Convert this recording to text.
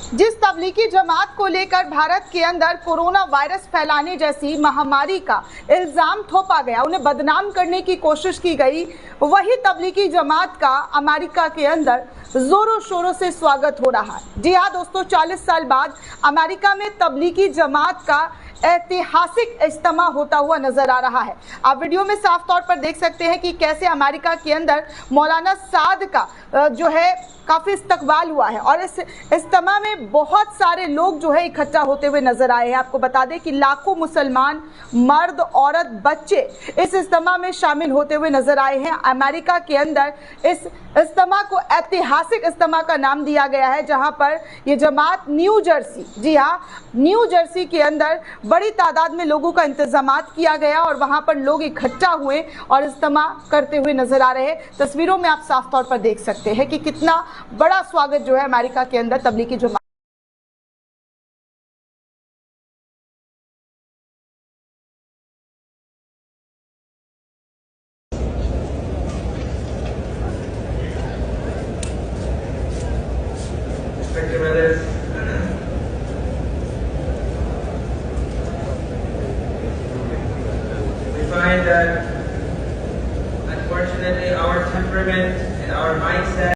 जिस तबलीगी जमात को लेकर भारत के अंदर कोरोना वायरस फैलाने जैसी महामारी का इल्जाम थोपा गया, उन्हें बदनाम करने की कोशिश की गई, वही तबलीगी जमात का अमेरिका के अंदर जोरों शोरों से स्वागत हो रहा है। जी हाँ दोस्तों, 40 साल बाद अमेरिका में तबलीगी जमात का ऐतिहासिक इज्तिमा होता हुआ नजर आ रहा है। आप वीडियो में साफ तौर पर देख सकते हैं कि कैसे अमेरिका के अंदर मौलाना साद का जो है काफी इस्तकबाल हुआ है और इस इज्तिमा में बहुत सारे लोग जो है इकट्ठा होते हुए नजर आए हैं। आपको बता दें कि लाखों मुसलमान मर्द, औरत, बच्चे इस इज्तिमा में शामिल होते हुए नजर आए हैं। अमेरिका के अंदर इस इज्तिमा को ऐतिहासिक इज्तिमा का नाम दिया गया है, जहां पर ये जमात न्यू जर्सी, जी हाँ, न्यू जर्सी के अंदर बड़ी तादाद में लोगों का इंतजामात किया गया और वहां पर लोग इकट्ठा हुए और इज्तिमा करते हुए नजर आ रहे हैं। तस्वीरों में आप साफ तौर पर देख सकते हैं कि कितना बड़ा स्वागत जो है अमेरिका के अंदर Tablighi Jamaat. We find that unfortunately our temperament and our mindset